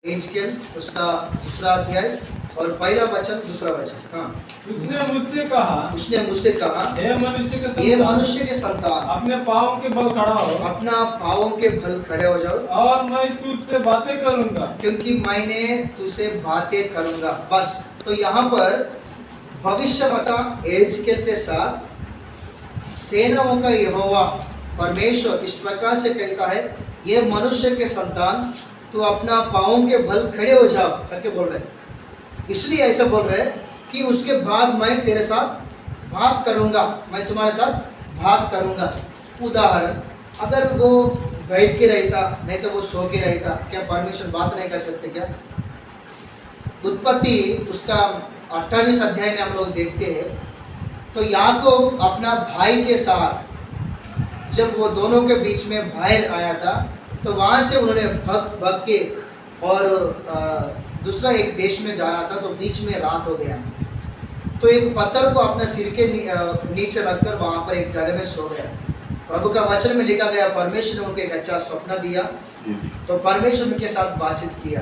एजकेल उसका दूसरा अध्याय और पहला वचन दूसरा वचन। हाँ, उसने मुझसे कहा हे मनुष्य के ये संतान, मनुष्य के संतान अपने पाँव के बल खड़ा हो अपना पाँवों के बल खड़े हो जाओ, और मैं तुझसे बातें करूंगा। क्योंकि मैंने तुझसे बातें करूंगा। बस। तो यहाँ पर भविष्यवक्ता एजकेल के साथ सेनाओं का यहोवा परमेश्वर इस प्रकार से कहता है, ये मनुष्य के संतान तो अपना पाँवों के बल खड़े हो जाओ करके बोल रहे हैं। इसलिए ऐसा बोल रहे हैं कि उसके बाद मैं तेरे साथ बात करूंगा, मैं तुम्हारे साथ बात करूंगा। उदाहरण, अगर वो बैठ के रहता नहीं तो वो सो के रहता, क्या परमेश्वर बात नहीं कर सकते क्या? उत्पत्ति उसका 28 अध्याय में हम लोग देखते हैं, तो याकूब अपना भाई के साथ जब वो दोनों के बीच में बाहर आया था, तो वहाँ से उन्होंने भग के और दूसरा एक देश में जा रहा था, तो बीच में रात हो गया। तो एक पत्थर को अपना सिर के नीचे रखकर वहाँ पर एक जगह में सो गया। प्रभु का वचन में लिखा गया, परमेश्वर ने उनको एक अच्छा स्वप्न दिया, तो परमेश्वर उनके साथ बातचीत किया।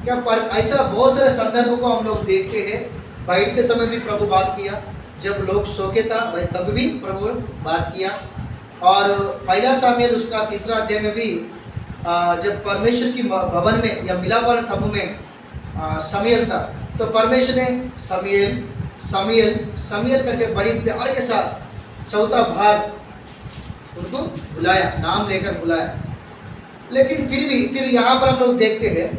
क्या ऐसा बहुत सारे संदर्भों को हम लोग देखते हैं। बैठते समय भी प्रभु बात किया, जब लोग सो के था वैसे तब भी प्रभु बात किया। और पहला सामुएल उसका 3 अध्याय में भी जब परमेश्वर की भवन में या मिलाप वाले तंबू में शमूएल था, तो परमेश्वर ने शमूएल शमूएल शमूएल करके बड़ी प्यार के साथ चौथा बार उनको बुलाया, नाम लेकर बुलाया। लेकिन फिर यहाँ पर हम लोग देखते हैं,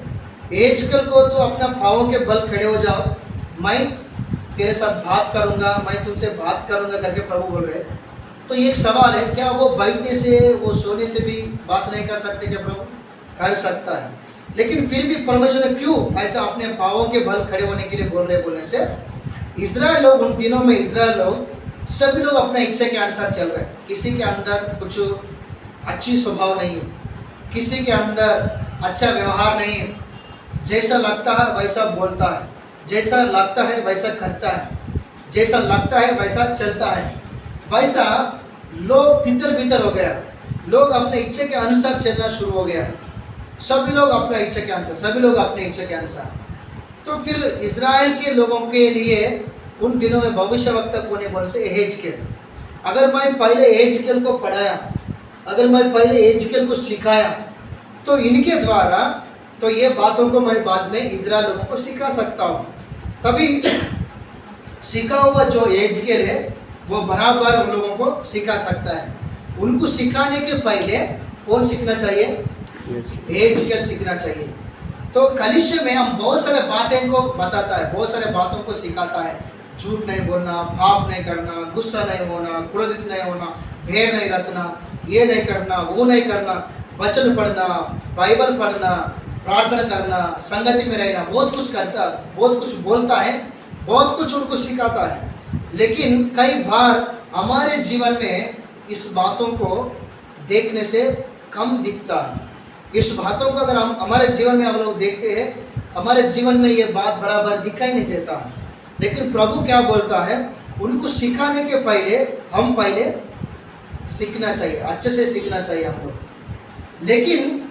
एजकेल को तो अपना पाँवों के बल खड़े हो जाओ, मैं तेरे साथ बात करूंगा, मैं तुमसे बात करूंगा करके प्रभु बोल रहे हैं। तो एक सवाल है, क्या वो बैठने से वो सोने से भी बात नहीं कर सकते क्या? प्रभु कर सकता है, लेकिन फिर भी परमेश्वर ने क्यों ऐसा अपने पाँवों के बल खड़े होने के लिए बोल रहे? बोलने से इजराइल लोग, उन दिनों में इजराइल लोग सभी लोग अपने इच्छा के अनुसार चल रहे हैं। किसी के अंदर कुछ अच्छी स्वभाव नहीं है, किसी के अंदर अच्छा व्यवहार नहीं है। जैसा लगता है वैसा बोलता है, जैसा लगता है वैसा करता है, जैसा लगता है वैसा चलता है। वैसा लोग तितर बितर हो गया, लोग अपने इच्छा के अनुसार चलना शुरू हो गया। सभी लोग अपना इच्छा के अनुसार, सभी लोग अपने इच्छा के अनुसार। तो फिर इजराइल के लोगों के लिए उन दिनों में भविष्यवक्ता कोने बोल से एजकेल। अगर मैं पहले एजकेल को पढ़ाया, अगर मैं पहले एजकेल को सिखाया, तो इनके द्वारा तो ये बातों को मैं बाद में इजराइल लोगों को सिखा सकता हूँ। तभी सीखा हुआ जो एजकेल है वो बराबर उन लोगों को सिखा सकता है। उनको सिखाने के पहले कौन सीखना चाहिए? एजकेल सीखना चाहिए। तो कलीसिया में हम बहुत सारे बातें को बताता है, बहुत सारे बातों को सिखाता है। झूठ नहीं बोलना, पाप नहीं करना, गुस्सा नहीं होना, क्रोधित नहीं होना, भय नहीं रखना, ये नहीं करना, वो नहीं करना, वचन पढ़ना, बाइबल पढ़ना, प्रार्थना करना, संगति में रहना, बहुत कुछ करता, बहुत कुछ बोलता है, बहुत कुछ उनको सिखाता है। लेकिन कई बार हमारे जीवन में इस बातों को देखने से कम दिखता है। इस बातों को अगर हम हमारे जीवन में हम लोग देखते हैं, हमारे जीवन में ये बात बराबर दिखाई नहीं देता। लेकिन प्रभु क्या बोलता है, उनको सिखाने के पहले हम पहले सीखना चाहिए, अच्छे से सीखना चाहिए हम लोग। लेकिन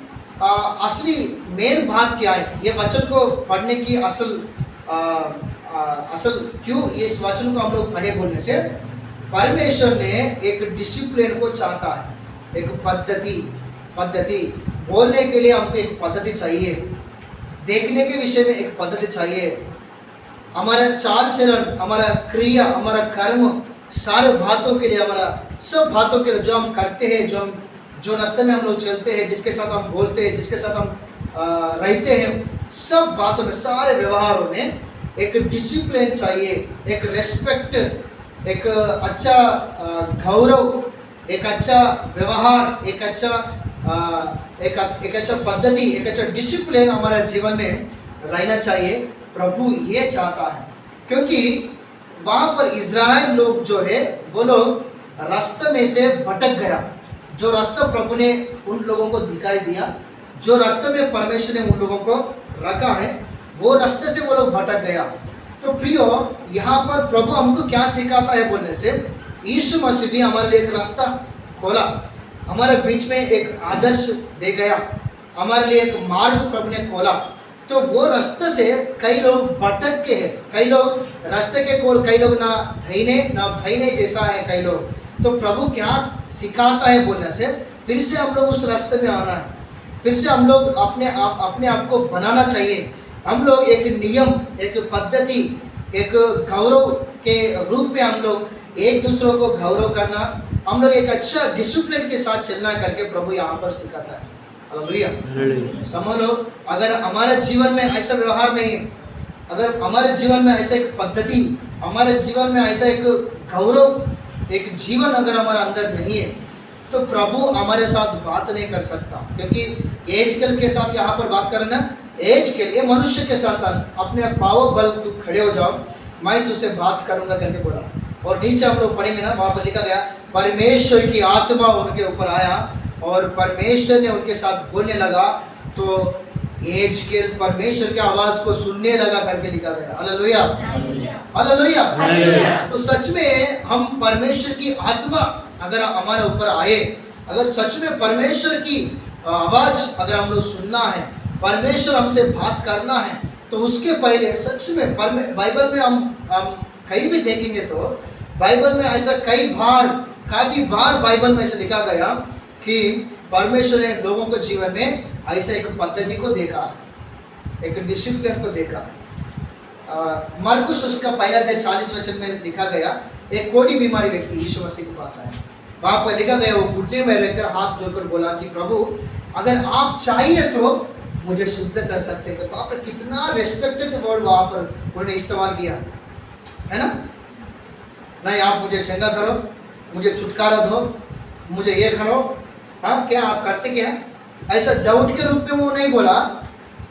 असली मेन बात क्या है? ये वचन को पढ़ने की असल क्यों इस वचन को हम लोग पढ़े बोलने से, परमेश्वर ने एक डिसिप्लिन को चाहता है, एक पद्धति बोलने के लिए हमको एक पद्धति चाहिए, देखने के विषय में एक पद्धति चाहिए। हमारा चाल चलन, हमारा क्रिया, हमारा कर्म, सारे बातों के लिए, हमारा सब बातों के लिए जो हम करते हैं, जो रास्ते में हम लोग चलते हैं, जिसके साथ हम बोलते हैं, जिसके साथ हम रहते हैं, सब बातों में, सारे व्यवहारों में एक डिसिप्लिन चाहिए, एक रेस्पेक्ट, एक अच्छा गौरव, एक अच्छा व्यवहार, एक अच्छा पद्धति, एक अच्छा डिसिप्लिन हमारे जीवन में रहना चाहिए। प्रभु ये चाहता है, क्योंकि वहाँ पर इजराइल लोग जो है वो लोग रास्ते में से भटक गया। जो रास्ता प्रभु ने उन लोगों को दिखाई दिया, जो रास्ते में परमेश्वर ने उन लोगों को रखा है, वो रास्ते से वो लोग भटक गया। तो प्रियो, यहाँ पर प्रभु हमको क्या सिखाता है बोलने से, यीशु मसीह भी हमारे लिए एक रास्ता खोला, हमारे बीच में एक आदर्श दे गया, हमारे लिए एक मार्ग प्रभु ने खोला। तो वो रास्ते से कई लोग भटक के हैं, कई लोग रास्ते के कोर, कई लोग ना धैने ना भैने जैसा है कई लोग। तो प्रभु क्या सिखाता है बोलने से फिर से हम लोग उस रास्ते में आना है, फिर से हम लोग अपने आप को बनाना चाहिए। हम लोग एक नियम, एक पद्धति, एक गौरव के रूप में हम लोग एक दूसरों को गौरव करना, हम लोग एक अच्छा डिसिप्लिन के साथ चलना करके प्रभु यहाँ पर सिखाता है। हालेलुया। समझ लो, अगर हमारे जीवन में ऐसा व्यवहार नहीं है, अगर हमारे जीवन में ऐसा एक पद्धति, हमारे जीवन में ऐसा एक गौरव, एक जीवन अगर हमारे अंदर नहीं है, तो प्रभु हमारे साथ बात नहीं कर सकता। क्योंकि एजकेल के साथ यहाँ पर बात करना, एजकेल ये मनुष्य के साथ अपने पाँव बल तू खड़े हो जाओ, मैं तुझसे बात करूंगा करके बोला। और नीचे हम लोग पढ़ेंगे ना, वहाँ पर लिखा गया परमेश्वर की आत्मा उनके ऊपर आया और परमेश्वर ने उनके साथ बोलने लगा। तो एजकेल परमेश्वर की आवाज को सुनने लगा करके लिखा गया। Hallelujah, hallelujah. तो सच में हम परमेश्वर की आत्मा अगर हमारे ऊपर आए, अगर सच में परमेश्वर की आवाज अगर हम लोग सुनना है, परमेश्वर हमसे बात करना है, तो उसके पहले सच में बाइबल में हम कहीं भी देखेंगे तो बाइबल में ऐसा कई बार, काफी बार बाइबल में ऐसा लिखा गया कि परमेश्वर ने लोगों के जीवन में ऐसा एक पद्धति को देखा, एक डिसिप्लिन को देखा। मरकुस उसका पहला अध्याय 40 वचन में लिखा गया, एक कोढ़ी बीमारी व्यक्ति यीशु मसीह के पास आया। वहां पर लिखा गया, वो घुटने में रहकर हाथ जोड़कर बोला कि प्रभु अगर आप चाहिए तो मुझे शुद्ध कर सकते हैं। तो वहां पर कितना रेस्पेक्टेड वर्ड वहां पर उन्होंने इस्तेमाल किया है ना। नहीं आप मुझे चंगा करो, मुझे छुटकारा दो, मुझे ये करो। हाँ, क्या आप करते क्या? ऐसा डाउट के रूप में वो नहीं बोला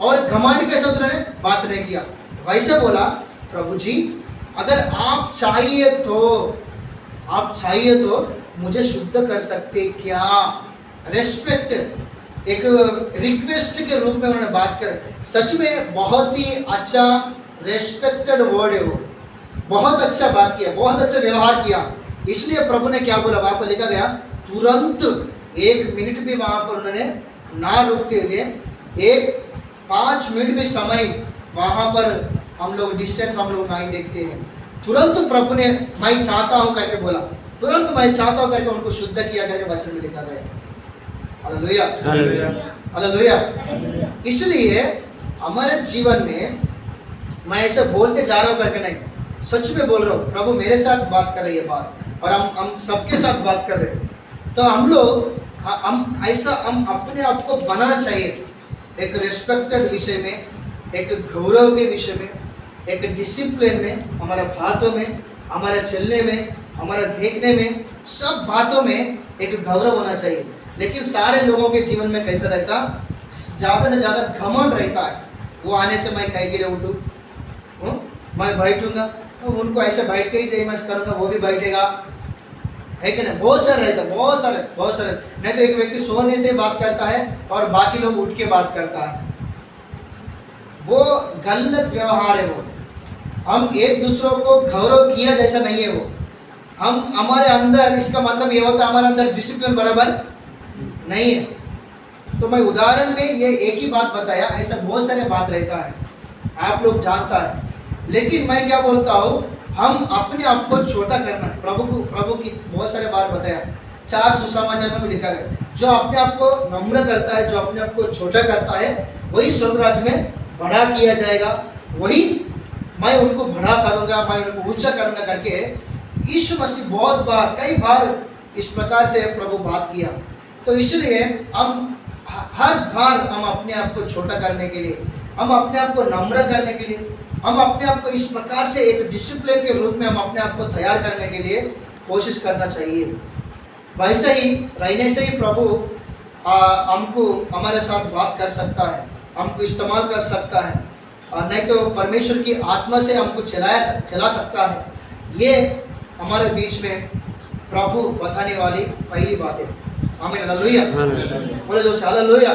और घमंड के साथ उन्होंने बात नहीं किया। वैसे बोला, प्रभु जी अगर आप चाहिए तो मुझे शुद्ध कर सकते क्या? रेस्पेक्ट, एक रिक्वेस्ट के रूप में उन्होंने बात कर। सच में बहुत ही अच्छा रेस्पेक्टेड वर्ड है वो, बहुत अच्छा बात किया, बहुत अच्छा व्यवहार किया। इसलिए प्रभु ने क्या बोला, वहां पर लिखा गया तुरंत 1 मिनट भी वहां पर उन्होंने ना रुकते हुए, 5 मिनट भी समय वहां पर हम लोग डिस्टेंस हम लोग नहीं देखते हैं। तुरंत प्रभु ने मैं चाहता हूं करके बोला, तुरंत मैं चाहता हूं करके उनको शुद्ध किया करके वचन में लिखा गया। Hallelujah, hallelujah. इसलिए हमारे जीवन में मैं ऐसे बोलते जा रहा हूं करके नहीं, सच में बोल रहा हूँ, प्रभु मेरे साथ बात कर रही है बात, और हम सबके साथ बात कर रहे हैं। तो हम लोग हम अपने आप को बनाना चाहिए एक रिस्पेक्टेड विषय में, एक गौरव के विषय में, एक डिसिप्लिन में, हमारे बातों में, हमारे चलने में, हमारे देखने में, सब बातों में एक गौरव होना चाहिए। लेकिन सारे लोगों के जीवन में कैसा रहता, ज़्यादा से ज़्यादा घमंड रहता है। वो आने से मैं कहीं के लिए उठूँ, मैं बैठूंगा, तो उनको ऐसे बैठ के ही जय मैं करूँगा, वो भी बैठेगा, है कि नहीं? बहुत सारे रहता, बहुत सारे। नहीं तो एक व्यक्ति सोने से बात करता है और बाकी लोग उठ के बात करता है, वो गलत व्यवहार है। वो हम एक दूसरों को गौरव किया जैसा नहीं है वो। हम हमारे अंदर, इसका मतलब ये होता है हमारे अंदर डिसिप्लिन बराबर नहीं है। तो मैं उदाहरण में ये एक ही बात बताया, ऐसा बहुत सारे बात रहता है, आप लोग जानता है। लेकिन मैं क्या बोलता हूँ, हम अपने आप को छोटा करना है। प्रभु की बहुत सारे बार बताया, 4 सुसमाचार में भी लिखा गया, जो अपने आप को नम्र करता है, जो अपने आप को छोटा करता है, वही स्वर्ग राज्य में बड़ा किया जाएगा, वही मैं उनको बड़ा करूँगा, मैं उनको ऊंचा करूँगा करके यीशु मसीह बहुत बार, कई बार इस प्रकार से प्रभु बात किया। तो इसलिए हम हर बार हम अपने आप को छोटा करने के लिए, हम अपने आप को नम्र करने के लिए, हम अपने आप को इस प्रकार से एक डिसिप्लिन के रूप में हम अपने आप को तैयार करने के लिए कोशिश करना चाहिए। वैसे ही रहने से ही प्रभु हमको हमारे साथ बात कर सकता है, हमको इस्तेमाल कर सकता है, और नहीं तो परमेश्वर की आत्मा से हमको चला सकता है। ये हमारे बीच में प्रभु बताने वाली पहली बात है। आमीन, हालेलुया। बोले दोस्त हालेलुया।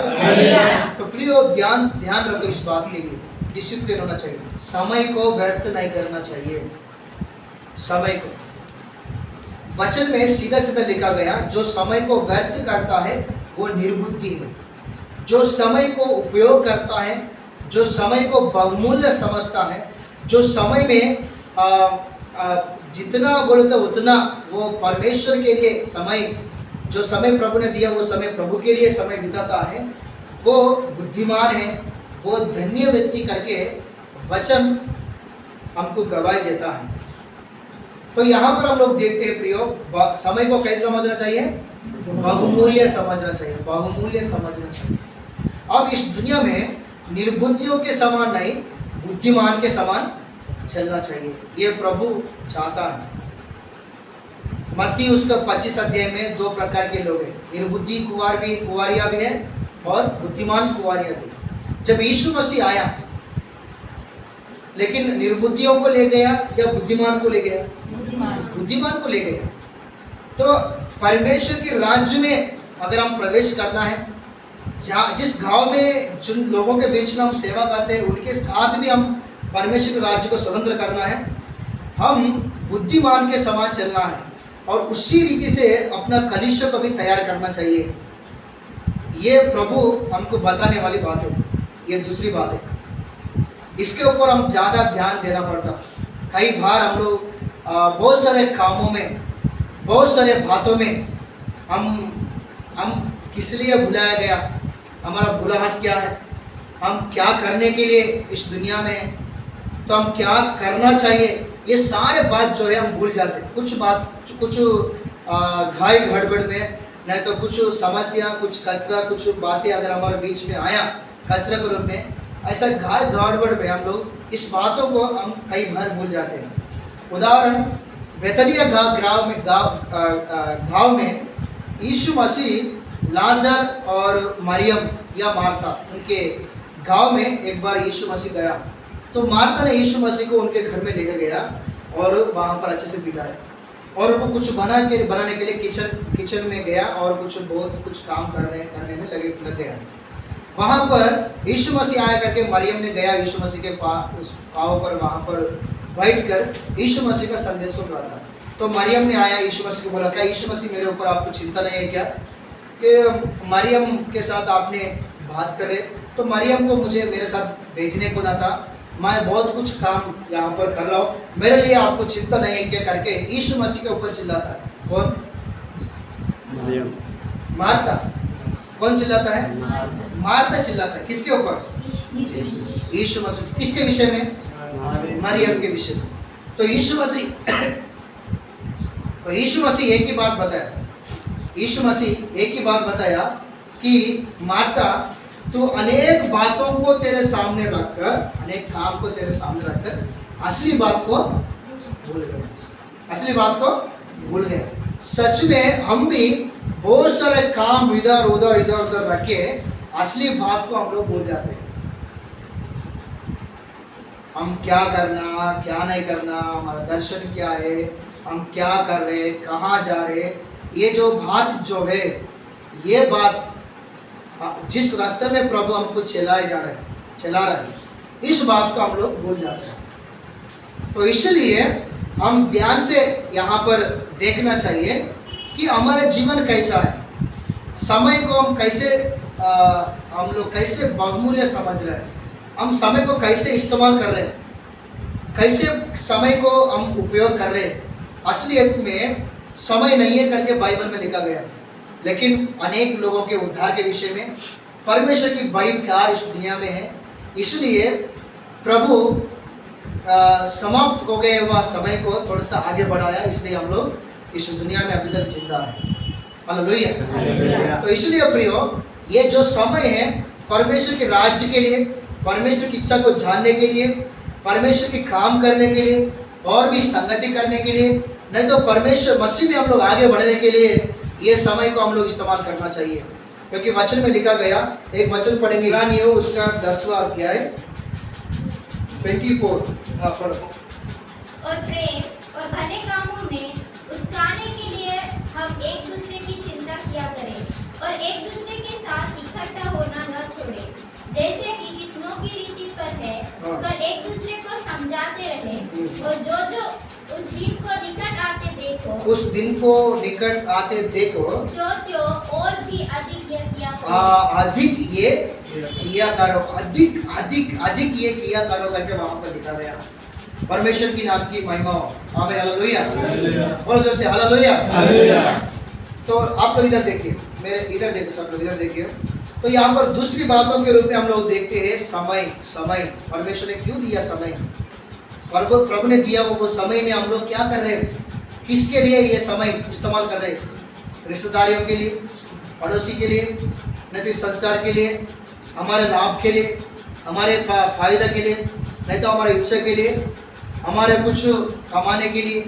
तो प्रियो ध्यान रखो इस बात के लिए, डिसिप्लिन होना चाहिए, समय को व्यर्थ नहीं करना चाहिए। समय को वचन में सीधा सीधा लिखा गया, जो समय को व्यर्थ करता है वो निर्बुद्धि है। जो समय को उपयोग करता है, जो समय को बहुमूल्य समझता है, जो समय में जितना बोले तो उतना वो परमेश्वर के लिए समय, जो समय प्रभु ने दिया वो समय प्रभु के लिए समय बिताता है, वो बुद्धिमान है, वो धन्य व्यक्ति करके वचन हमको गवाही देता है। तो यहाँ पर हम लोग देखते हैं प्रियो, समय को कैसे समझना चाहिए? बहुमूल्य समझना चाहिए, बहुमूल्य समझना चाहिए। अब इस दुनिया में निर्बुद्धियों के समान नहीं, बुद्धिमान के समान चलना चाहिए, ये प्रभु चाहता है। मत्ती उसका 25 अध्याय में 2 प्रकार के लोग हैं, निर्बुद्धि कुंवारियां भी है और बुद्धिमान कुंवारियां भी। जब यीशु मसीह आया, लेकिन निर्बुद्धियों को ले गया या बुद्धिमान को ले गया? बुद्धिमान को ले गया। तो परमेश्वर के राज्य में अगर हम प्रवेश करना है, जिस गांव में जिन लोगों के बीच में हम सेवा करते हैं उनके साथ भी हम परमेश्वर के राज्य को स्वतंत्र करना है, हम बुद्धिमान के समान चलना है और उसी रीति से अपना कलीसिया को भी तैयार करना चाहिए। ये प्रभु हमको बताने वाली बात है। ये दूसरी बात है, इसके ऊपर हम ज़्यादा ध्यान देना पड़ता। कई बार हम लोग बहुत सारे कामों में, बहुत सारे बातों में हम किस लिए बुलाया गया, हमारा बुलाहट क्या है, हम क्या करने के लिए इस दुनिया में हैं, तो हम क्या करना चाहिए, ये सारे बात जो है हम भूल जाते हैं। कुछ घाई गड़बड़ में, नहीं तो कुछ समस्या, कुछ कचरा, कुछ बातें अगर हमारे बीच में आया कचरा के रूप में, ऐसा घाई गड़बड़ में हम लोग इस बातों को हम कई बार भूल जाते हैं। उदाहरण, बेतनिया गाँव में यीशु मसीह लाजर और मरियम या मार्ता, उनके गांव में एक बार यीशु मसीह गया। तो मार्ता ने यीशु मसीह को उनके घर में लेकर गया और वहाँ पर अच्छे से बिठाया और वो कुछ बनाने के लिए किचन में गया और बहुत कुछ काम करने में लग गया। वहाँ पर यीशु मसीह आया करके मरियम ने गया यीशु मसीह के उस पाँव पर वहाँ पर बैठ कर यीशु मसीह का संदेश सुन रहा था। तो मरियम ने आया यीशु मसीह को बोला, क्या यीशु मसीह मेरे ऊपर आपको चिंता नहीं है क्या कि मरियम के साथ आपने बात करे? तो मरियम को मुझे मेरे साथ भेजने को ना था, मैं बहुत कुछ काम यहाँ पर कर रहा हूँ, मेरे लिए आपको चिंता नहीं है क्या करके यीशु मसीह के ऊपर चिल्लाता है। कौन? मरियम। मार्ता। कौन चिल्लाता है? मार्ता चिल्लाता है। किसके ऊपर? यीशु मसीह। किसके विषय में? मरियम के विषय में। तो यीशु मसीह एक ही बात बताया, यीशु मसीह एक ही बात बताया कि मार्ता, तो अनेक बातों को तेरे सामने रखकर, अनेक काम को तेरे सामने रखकर असली बात को भूल गए, असली बात को भूल गए। सच में हम भी बहुत सारे काम इधर उधर रख के असली बात को हम लोग भूल जाते हैं। हम क्या करना, क्या नहीं करना, हमारा दर्शन क्या है, हम क्या कर रहे, कहाँ जा रहे, ये जो बात जो है, ये बात जिस रास्ते में प्रभु हमको चला रहा है, इस बात को हम लोग भूल जाते हैं। तो इसलिए हम ध्यान से यहाँ पर देखना चाहिए कि हमारा जीवन कैसा है, समय को हम कैसे हम लोग कैसे बहुमूल्य समझ रहे हैं, हम समय को कैसे इस्तेमाल कर रहे हैं, कैसे समय को हम उपयोग कर रहे हैं। असलियत में समय नहीं है करके बाइबल में लिखा गया, लेकिन अनेक लोगों के उद्धार के विषय में परमेश्वर की बड़ी प्यार इस दुनिया में है। इसलिए प्रभु समाप्त हो गए वह समय को थोड़ा सा आगे बढ़ाया, इसलिए हम लोग इस दुनिया में अभी तक जिंदा हैं। हालेलुया। तो इसलिए प्रियो, ये जो समय है परमेश्वर के राज्य के लिए, परमेश्वर की इच्छा को जानने के लिए, परमेश्वर की काम करने के लिए और भी संगति करने के लिए, नहीं तो परमेश्वर मसीह में हम लोग आगे बढ़ने के लिए ये समय को हम लोग इस्तेमाल करना चाहिए। क्योंकि वचन में लिखा गया, एक वचन पढ़ेंगे, इब्रानियों उसका 10वां अध्याय 24। हाँ पढ़ो। और प्रेम और भले कामों में उस्काने के लिए हम एक दूसरे की चिंता किया करें और एक दूसरे के साथ इकट्ठा होना न छोड़ें, जैसे कि कितनों की रीति पर है, पर एक दूसरे को समझाते रहें। और जो उस दिन को निकट आते देखो, उस दिन को निकट आते देखो, त्यों और भी अधिक किया करो। अधिक ये किया करो, अधिक अधिक अधिक ये किया करो करके वहां पर लिखा गया। परमेश्वर की नाम की महिमा हो। आमीन, हालेलुया। बोलो जोर से हालेलुया। तो आप लोग इधर देखिए, मेरे इधर देखिए, सब लोग इधर देखिए। तो यहाँ पर दूसरी बातों के रूप में हम लोग देखते हैं समय। समय परमेश्वर ने क्यों दिया समय? प्रभु ने दिया वो समय में हम लोग क्या कर रहे हैं? किसके लिए ये समय इस्तेमाल कर रहे हैं? रिश्तेदारियों के लिए, पड़ोसी के लिए, नहीं तो संसार के लिए, हमारे लाभ के लिए, हमारे फायदा के लिए, नहीं तो हमारे इच्छा के लिए, हमारे कुछ कमाने के लिए,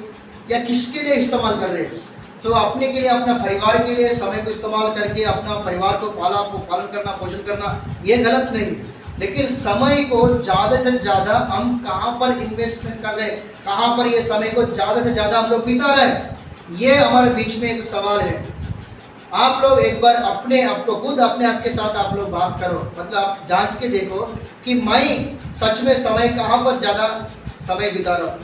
या किसके लिए इस्तेमाल कर रहे हैं? तो अपने के लिए, अपना परिवार के लिए समय को इस्तेमाल करके अपना परिवार को पालन करना, पोषण करना, ये गलत नहीं। लेकिन समय को ज़्यादा से ज़्यादा हम कहाँ पर इन्वेस्टमेंट कर रहे हैं, कहाँ पर ये समय को ज़्यादा से ज़्यादा हम लोग बिता रहे हैं, ये हमारे बीच में एक सवाल है। आप लोग एक बार अपने आप को खुद अपने आप के साथ आप लोग बात करो, मतलब आप जांच के देखो कि मैं सच में समय कहाँ पर ज़्यादा समय बिता रहा हूँ।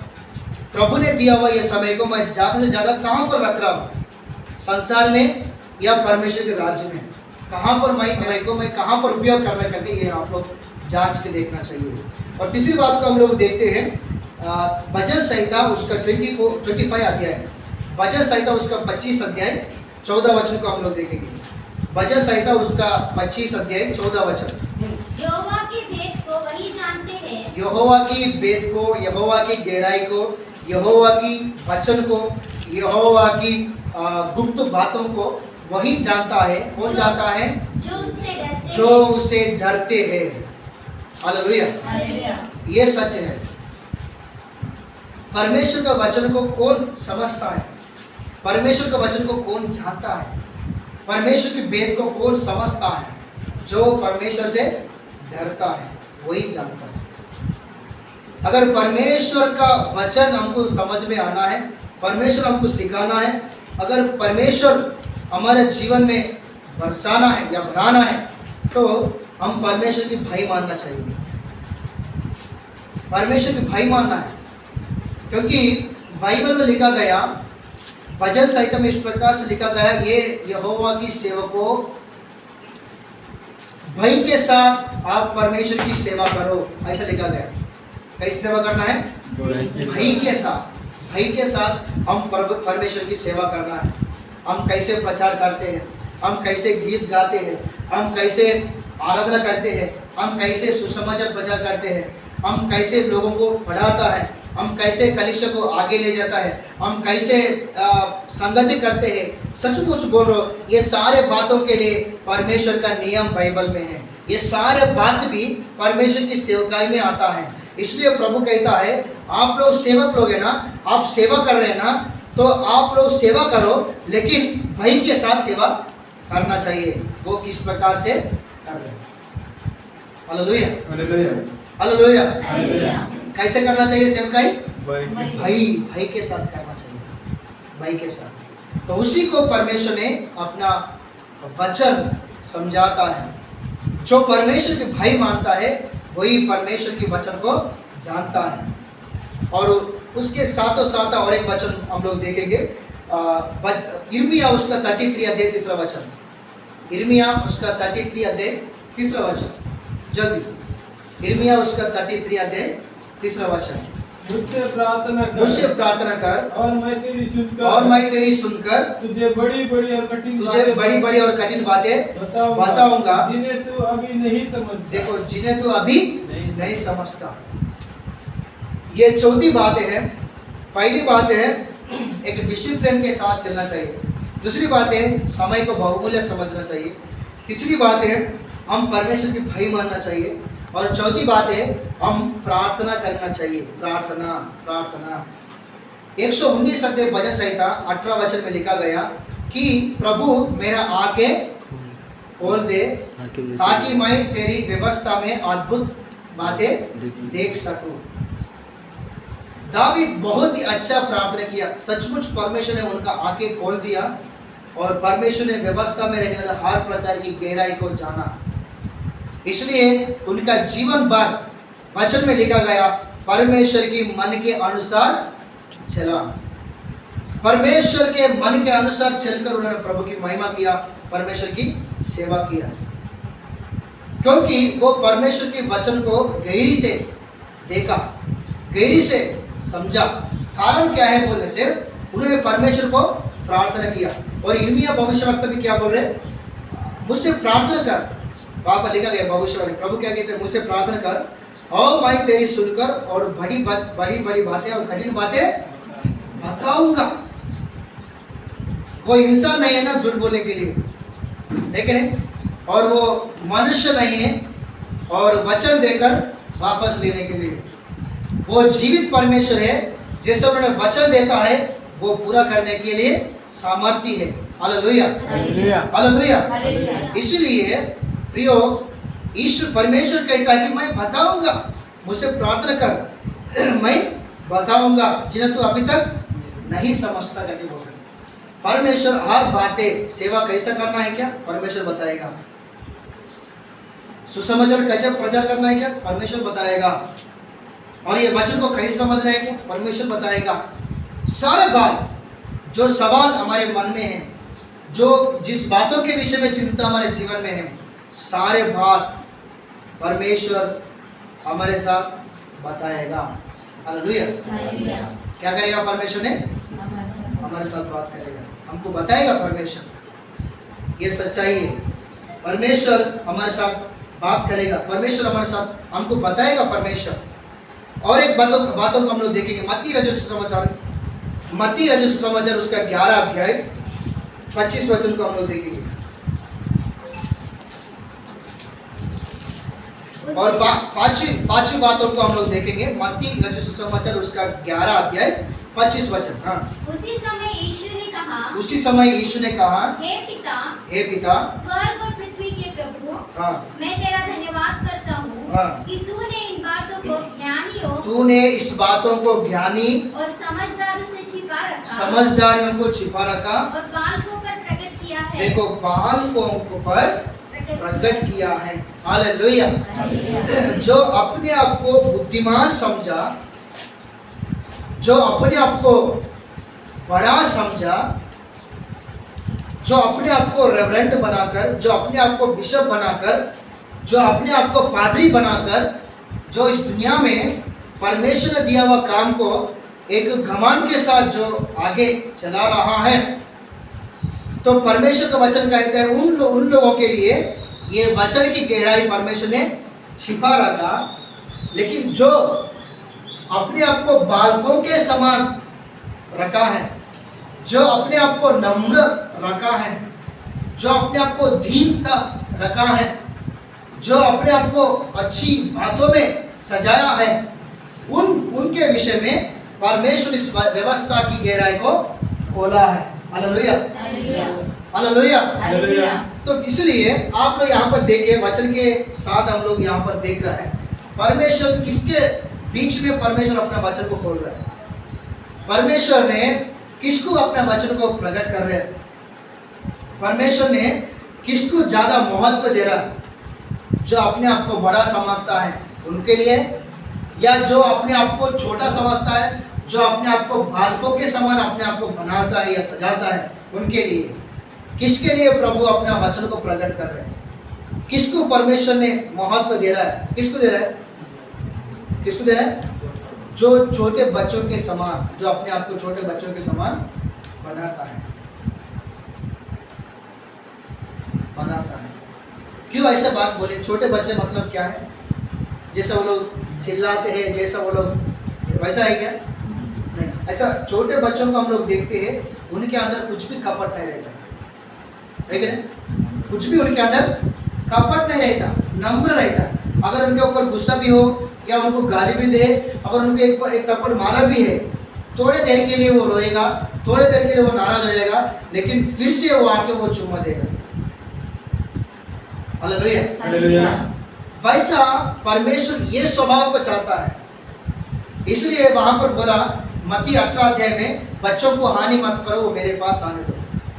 प्रभु ने दिया हुआ ये समय को मैं ज़्यादा से ज़्यादा कहाँ पर रख रहा हूँ? संसार में या परमेश्वर के राज्य में? कहाँ पर मैं कहाँ पर उपयोग कर रहे करके ये आप लोग जांच के देखना चाहिए। और तीसरी बात को हम लोग देखते हैं भजन संहिता उसका 25 अध्याय, भजन संहिता उसका 25 अध्याय 14 वचन को हम लोग देखेंगे। भजन संहिता उसका 25 अध्याय 14 वचन। यहोवा के भेद को वही जानते हैं। यहोवा की भेद को, यहोवा की गहराई को, यहोवा की वचन को, यहोवा की गुप्त बातों को वही जानता है। कौन जानता है? जो उससे डरते हैं। हालेलुया। ये सच है। परमेश्वर का वचन को कौन समझता है? परमेश्वर के वचन को कौन जानता है? परमेश्वर की भेद को कौन समझता है? जो परमेश्वर से डरता है वही जानता है। अगर परमेश्वर का वचन हमको समझ में आना है, परमेश्वर हमको सिखाना है, अगर परमेश्वर हमारे जीवन में बरसाना है या बनाना है, तो हम परमेश्वर की भाई मानना चाहिए। परमेश्वर की भाई मानना है, क्योंकि बाइबल में लिखा गया, भजन संहिता में इस प्रकार से लिखा गया, ये यहोवा की सेवकों भाई के साथ आप परमेश्वर की सेवा करो, ऐसा लिखा गया। कैसी सेवा करना है? भाई के साथ। भाई के साथ हम परमेश्वर की सेवा करना है। हम कैसे प्रचार करते हैं, हम कैसे गीत गाते हैं, हम कैसे आराधना करते हैं, हम कैसे सुसमाचार प्रचार करते हैं, हम कैसे लोगों को पढ़ाता है, हम कैसे कलीसिया को आगे ले जाता है, हम कैसे संगति करते हैं, सचमुच बोल रहे हो, ये सारे बातों के लिए परमेश्वर का नियम बाइबल में है। ये सारे बात भी परमेश्वर की सेवकाई में आता है। इसलिए प्रभु कहता है, आप लोग सेवक लोग है ना, आप सेवा कर रहे हैं ना, तो आप लोग सेवा करो, लेकिन भाई के साथ सेवा करना चाहिए। वो किस प्रकार से कर रहे हैं? Hallelujah, hallelujah, hallelujah. कैसे करना चाहिए सेवकाई? भाई के साथ करना चाहिए, भाई के साथ। तो उसी को परमेश्वर ने अपना वचन समझाता है। जो परमेश्वर के भाई मानता है वही परमेश्वर के वचन को जानता है। और उसके साथों साथ और एक वचन हम लोग देखेंगे, यिर्मयाह उसका 33 अध्याय 3 वचन। यिर्मयाह उसका 33 अध्याय 3 वचन। जल्दी, यिर्मयाह उसका 33 अध्याय 3 वचन। मुझसे प्रार्थना कर और मैं तेरी सुनकर तुझे बड़ी बड़ी और कठिन बातें बताऊंगा, जिन्हें तू अभी नहीं समझता। देखो, जिन्हें तू अभी नहीं समझता। ये चौथी बात है। पहली बात है एक डिसिप्लिन के साथ चलना चाहिए। दूसरी बात है समय को बहुमूल्य समझना चाहिए। तीसरी बात है हम परमेश्वर की भाई मानना चाहिए। और चौथी बात है हम प्रार्थना करना चाहिए। प्रार्थना 119 अध्याय भजन संहिता 18 वचन में लिखा गया कि प्रभु मेरा आंखें खोल दे ताकि मैं तेरी व्यवस्था में अद्भुत बातें देख सकूं। दावीद बहुत ही अच्छा प्रार्थना किया। सचमुच परमेश्वर ने उनका आंखें खोल दिया और परमेश्वर ने व्यवस्था में रहने वाले हर प्रकार की गहराई को जाना। इसलिए उनका जीवन भर वचन में लिखा गया परमेश्वर की मन के अनुसार चला। परमेश्वर के मन के अनुसार चलकर उन्होंने प्रभु की महिमा किया, परमेश्वर की सेवा किया, क्योंकि वो परमेश्वर के वचन को गहरी से देखा, गहरी से समझा। कारण क्या है बोलने से उन्होंने परमेश्वर को प्रार्थना किया। और यिर्मयाह भविष्यवक्ता भी क्या बोल रहे, मुझसे प्रार्थना कर। वहाँ पर लिखा गया भविष्यवाणी, प्रभु क्या कहते हैं, मुझसे प्रार्थना कर और मैं तेरी सुनकर और बड़ी बड़ी बातें और कठिन बातें बताऊंगा। वो इंसान नहीं है ना झूठ बोलने के लिए, लेकिन और वो मनुष्य नहीं है और वचन देकर वापस लेने के लिए। वो जीवित परमेश्वर है, जैसे उन्होंने वचन देता है वो पूरा करने के लिए सामर्थ्य है। Hallelujah, hallelujah. इसलिए प्रियो, ईश्वर परमेश्वर कहता है कि मैं बताऊंगा, मुझसे प्रार्थना कर, मैं बताऊंगा जिन्हें तू अभी तक नहीं समझता करके बोल रहे। परमेश्वर हर बातें, सेवा कैसा करना है क्या परमेश्वर बताएगा, सुसमाचार कैसे प्रचार करना है क्या परमेश्वर बताएगा, और ये वचन को कैसे समझना है क्या परमेश्वर बताएगा। सारा बात जो सवाल हमारे मन में है, जो जिस बातों के विषय में चिंता हमारे जीवन में है, सारे बात परमेश्वर हमारे साथ बताएगा। हालेलुया। क्या करेगा परमेश्वर ने, हमारे साथ बात करेगा, हमको बताएगा परमेश्वर। ये सच्चाई है, परमेश्वर हमारे साथ बात करेगा, परमेश्वर हमारे साथ हमको बताएगा परमेश्वर। और एक बातों को हम लोग देखेंगे मत्ती रचित सुसमाचार उसका 11 अध्याय 25 वचन को हम लोग देखेंगे। और पांचवी बातों को हम लोग देखेंगे मत्ती रचित सुसमाचार उसका 11 अध्याय 25 वचन। हाँ, उसी समय यीशु ने कहा, हे पिता, स्वर्ग और पृथ्वी के प्रभु, हाँ, मैं तेरा धन्यवाद करता हूँ, हाँ, कि तूने इन बातों को ज्ञानियों, तूने इस बातों को ज्ञानी और समझदारों से छिपा रखा, समझदारियों को छिपा रखा, और बालकों पर प्रकट किया है। देखो बालकों पर प्रकट किया है। हालेलुया। जो अपने आप को बुद्धिमान समझा, जो अपने आप को बड़ा समझा, जो अपने आप को रेवरेंड बनाकर, जो अपने आप को बिशप बनाकर, जो अपने आप को पादरी बनाकर, जो इस दुनिया में परमेश्वर ने दिया हुआ काम को एक घमंड के साथ जो आगे चला रहा है, तो परमेश्वर का वचन कहता है उन लोगों के लिए ये वचन की गहराई परमेश्वर ने छिपा रखा। लेकिन जो अपने आप को बालकों के समान रखा है, जो अपने आप को नम्र रखा है, जो अपने आप को दीनता रखा है, जो अपने आप को अच्छी बातों में सजाया है, उनके विषय में परमेश्वर इस व्यवस्था की गहराई को खोला है। Hallelujah, hallelujah. तो इसलिए आप लोग यहाँ पर देखिए, वचन के साथ हम लोग यहाँ पर देख रहे हैं परमेश्वर किसके बीच में परमेश्वर अपना वचन को खोल रहा है। परमेश्वर ने किसको अपना वचन को प्रकट कर रहे हैं, परमेश्वर ने किसको ज्यादा महत्व दे रहा है, जो अपने आप को बड़ा समझता है उनके लिए, या जो अपने आप को छोटा समझता है, जो अपने आप को बालकों के समान अपने आप को बनाता है या सजाता है, उनके लिए। किसके लिए प्रभु अपना वचन को प्रकट कर रहे हैं, किसको परमेश्वर ने महत्व दे रहा है, किसको दे रहा है, किसको दे रहा है, जो छोटे बच्चों के समान, जो अपने आप को छोटे बच्चों के समान बनाता है। क्यों ऐसे बात बोले, छोटे बच्चे मतलब क्या है, जैसे वो लोग चिल्लाते हैं, जैसा वो लोग वैसा है क्या, नहीं। ऐसा छोटे बच्चों को हम लोग देखते हैं, उनके अंदर कुछ भी कपट नहीं रहता, है कि नहीं, कुछ भी उनके अंदर कपट नहीं रहता, नम्र रहता। अगर उनके ऊपर गुस्सा भी हो या उनको गाली भी दे, अगर उनको एक थप्पड़ मारा भी है, थोड़े देर के लिए वो रोएगा, थोड़े देर के लिए वो नाराज हो जाएगा, लेकिन फिर से वो आके वो चुम्मा देगा। हालेलुया। वैसा परमेश्वर ये स्वभाव को चाहता है, इसलिए वहां पर बोला मत्ती 18 अध्याय में, बच्चों को हानि मत करो, वो मेरे पास आने दो।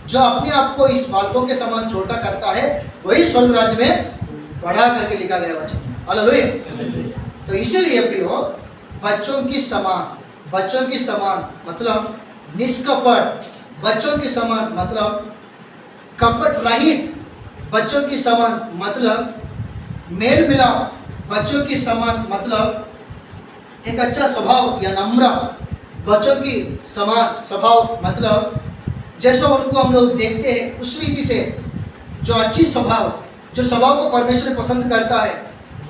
जो अपने आप को इस बालकों के समान छोटा करता है, वही स्वर्ग राज्य में बढ़ा करके लिखा गया वचन। हालेलुया। तो इसीलिए प्रियो, बच्चों की समान मतलब निष्कपट, बच्चों के समान मतलब कपट रहित बच्चों की समान मतलब मेल मिलाप बच्चों की समान मतलब एक अच्छा स्वभाव या नम्र बच्चों की समान स्वभाव मतलब जैसा उनको हम लोग देखते हैं उस रीति से जो अच्छी स्वभाव जो स्वभाव को परमेश्वर पसंद करता है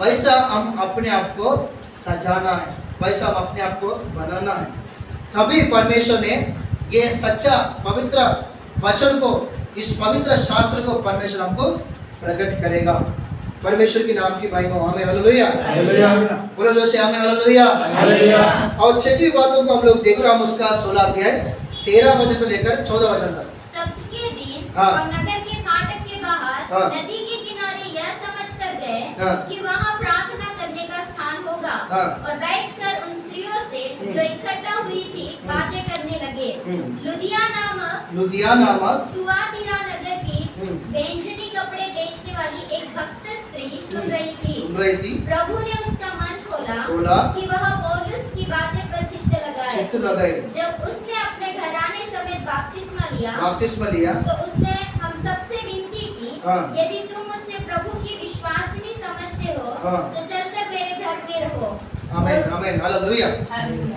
वैसा हम अपने आप को सजाना है, वैसा हम अपने आप को बनाना है। तभी परमेश्वर ने ये सच्चा पवित्र वचन को इस पवित्र शास्त्र को परमेश्वर हमको प्रकट करेगा। परमेश्वर के नाम की महिमा हो। आमीन हालेलुया हालेलुया। बोलो जो से आमीन हालेलुया हालेलुया। और छठी बातों को हम लोग देख रहे हैं उसका 16 अध्याय 13 वचन से लेकर 14 वचन तक। सप्त के दिन हाँ। हम नगर के फाटक के बाहर हाँ। नदी के किनारे यह समझ कर गए हाँ। कि वहाँ प्रार्थना करने का स्थान होगा हाँ। और बैठकर उन स्त्रियों से जो इकट्ठा हुई थी बातें करने लगे। लुदिया नामक तुआतीरा नगर की बेंजनी कपड़े बेचने वाली एक भक्त स्त्री सुन रही थी। प्रभु ने उसका मन खोला कि वह पौलुस की बातें पर चित्त लगाए। जब उसने अपने घराने समेत बपतिस्मा लिया तो उसने हम सबसे विनती की, हाँ। यदि तुम मुझसे प्रभु की विश्वासिनी समझते हो हाँ। तो चलकर मेरे घर में रहो। आमीन आमीन हालेलुया।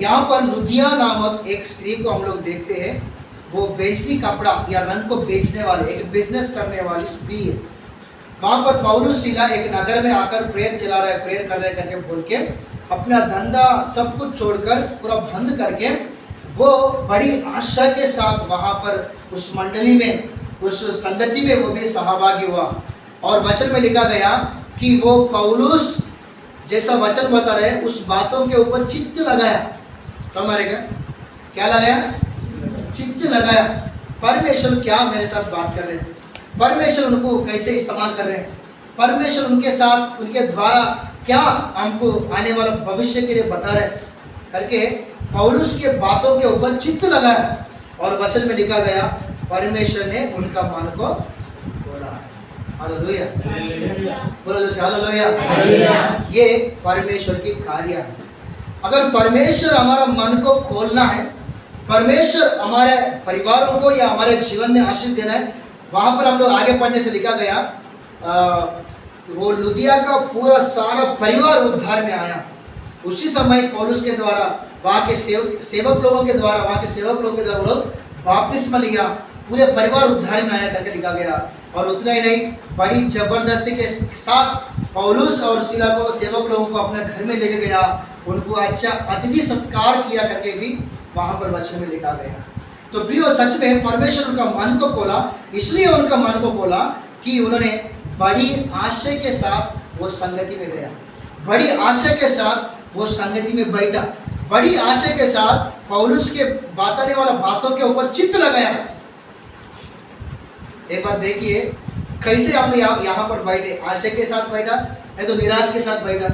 यहाँ पर लुदिया नामक एक स्त्री को हम लोग देखते हैं, वो बेचनी कपड़ा या रंग को बेचने वाले एक बिजनेस करने वाली स्त्री है। वहाँ पर पौलुस सीला एक नगर में आकर प्रेयर चला रहा है, प्रेयर कर रहे करके बोल के अपना धंधा सब कुछ छोड़कर पूरा बंद करके वो बड़ी आशा के साथ वहाँ पर उस मंडली में उस संगति में वो भी सहभागी हुआ। और वचन में लिखा गया कि वो पौलुस जैसा वचन बता रहे उस बातों के ऊपर चित्त लगाया। समझ रहे क्या लगाया? चित्त लगाया। परमेश्वर क्या मेरे साथ बात कर रहे हैं, परमेश्वर उनको कैसे इस्तेमाल कर रहे हैं, परमेश्वर उनके साथ उनके द्वारा क्या हमको आने वाला भविष्य के लिए बता रहे करके पौलुस के बातों के ऊपर चित्त लगाया। और वचन में लिखा गया परमेश्वर ने उनका मन को खोला। हालेलुया बोलो जैसे हालेलुया। ये परमेश्वर की कार्य है। अगर परमेश्वर हमारा मन को खोलना है, परमेश्वर हमारे परिवारों को या हमारे जीवन में आशीष देना है, वहाँ पर हम लोग आगे पढ़ने से लिखा गया वो लुदिया का पूरा सारा परिवार उद्धार में आया। उसी समय पौलुस के द्वारा वहाँ के सेवक लोगों के द्वारा वो लोग बपतिस्मा लिया, पूरे परिवार उद्धार में आया करके लिखा गया। और उतना ही नहीं, बड़ी जबरदस्ती के साथ पौलुस और सीला को सेवक लोगों को अपने घर में लेके गया, उनको अच्छा अतिथि सत्कार किया करके भी वहाँ पर वचन में लिखा गया। तो प्रियो सच में परमेश्वर उनका मन को खोला, इसलिए उनका मन को खोला कि उन्होंने बड़ी आशय के साथ वो संगति में गया, बड़ी आशय के साथ वो संगति में बैठा, बड़ी आशय के साथ पौलुस के बताने वाला बातों के ऊपर चित्त लगाया। एक बात देखिए कैसे हम यहाँ पर बैठे, आशय के साथ बैठा नहीं तो निराश के साथ बैठा।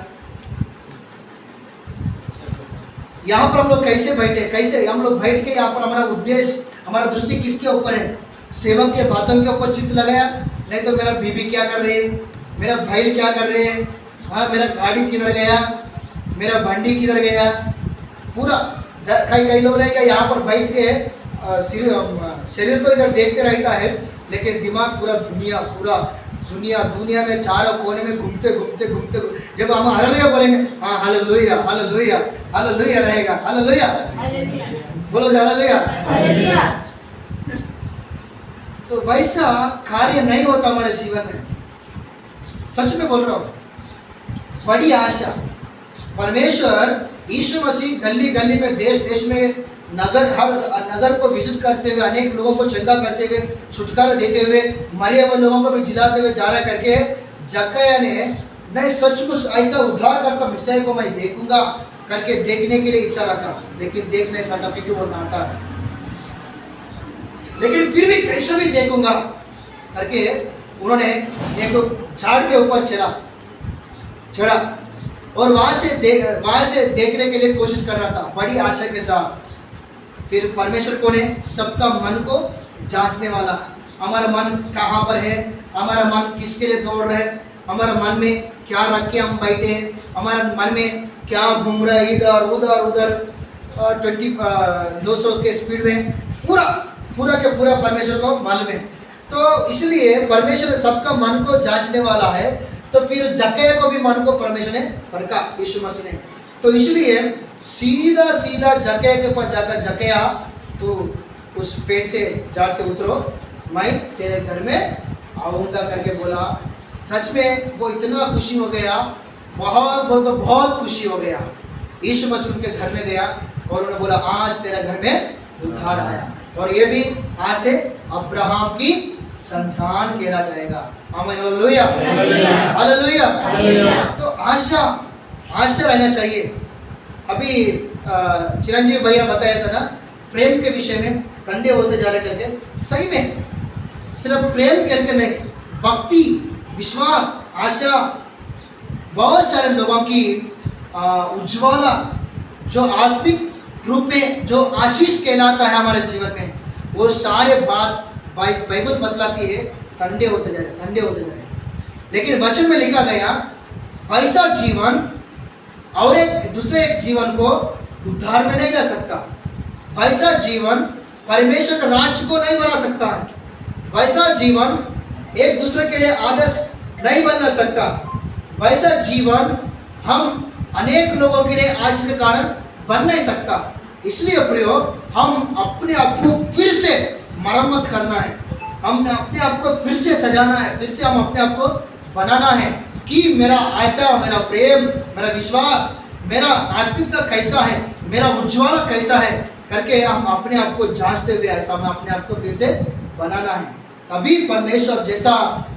यहाँ पर हम लोग कैसे बैठे, कैसे हम लोग बैठ के यहाँ पर हमारा उद्देश्य हमारा दृष्टि किसके ऊपर है? सेवक के बातों के ऊपर चित्त लगाया, नहीं तो मेरा बीबी क्या कर रही है, मेरा भाई क्या कर रहे हैं, हाँ मेरा गाड़ी किधर गया, मेरा भंडी किधर गया। पूरा कई लोग हैं क्या यहाँ पर बैठ के शरीर तो इधर देखते रहता है लेकिन दिमाग पूरा दुनिया में चारों कोने में घूमते जब हम हालेलुया बोलेंगे, हाँ हालेलुया हालेलुया हालेलुया रहेगा। हालेलुया बोलो हालेलुया। तो वैसा कार्य नहीं होता हमारे जीवन में, सच में बोल रहा हूँ। बड़ी आशा परमेश्वर यीशु मसीह गली गली में देश में हर नगर को विजिट करते हुए अनेक लोगों को चंगा करते हुए छुटकारा देते हुए मरे हुए लोगों को भी जिलाते हुए जा रहा करके जक्कैया ने नहीं सचमुच ऐसा उद्धार करता मिसाई को मैं देखूंगा करके देखने के लिए इच्छा रखा, लेकिन देख नहीं सका क्योंकि वो नाटा है। लेकिन फिर भी कैसे भी देखूंगा करके उन्होंने एक झाड़ के ऊपर चढ़ा और वहां से देखने के लिए कोशिश कर रहा था बड़ी आशा के साथ। फिर परमेश्वर को ने सबका मन को जांचने वाला, हमारा मन कहाँ पर है, हमारा मन किसके लिए दौड़ रहा है, हमारा मन में क्या रख के हम बैठे हैं, हमारा मन में क्या घूम रहा है इधर उधर 200 के स्पीड में। पूरा के पूरा परमेश्वर को मालूम है। तो इसलिए परमेश्वर सबका मन को जांचने वाला है। तो फिर जक्कैया को भी मन को परमेश्वर ने परखा, यीशु मसीह ने। तो इसलिए सीधा सीधा जक्कैया के पास जाकर, जक्कैया तो उस पेड़ से, झाड़ से उतरो, मैं तेरे घर में आऊँगा करके बोला। सच में वो इतना खुशी हो गया, बहुत खुशी हो गया। यीशु मसीह उनके घर में गया और उन्होंने बोला आज तेरा घर में उद्धार आया, और ये भी आज से अब्राहम की संतान कहला जाएगा। आमीन, हालेलुया, हालेलुया, हालेलुया। तो आशा रहना चाहिए। अभी चिरंजीव भैया बताया था ना प्रेम के विषय में, ठंडे होते जा रहे करके। सही में सिर्फ प्रेम करके नहीं, भक्ति, विश्वास, आशा, बहुत सारे लोगों की उज्ज्वला जो आत्मिक रूप में जो आशीष कहलाता है हमारे जीवन में, वो सारे बात बाइबल बतलाती है ठंडे होते जा रहे, ठंडे होते जा रहे। लेकिन वचन में लिखा गया वैसा जीवन और एक दूसरे एक जीवन को उद्धार में नहीं ला सकता। वैसा जीवन परमेश्वर के राज्य को नहीं बना सकता है। वैसा जीवन एक दूसरे के लिए आदर्श नहीं बनना सकता। वैसा जीवन हम अनेक लोगों के लिए आशीष के कारण बन नहीं सकता। इसलिए प्रियो, हम अपने आप को फिर से मरम्मत करना है, हमने अपने आप को फिर से सजाना है, फिर से हम अपने आप को बनाना है कि मेरा आशा, मेरा प्रेम, मेरा विश्वास, मेरा आत्मिकता कैसा है, मेरा उज्ज्वला कैसा है करके हम अपने आप को जांचते हुए ऐसा हमें अपने आप को फिर से बनाना है। तभी परमेश्वर, जैसा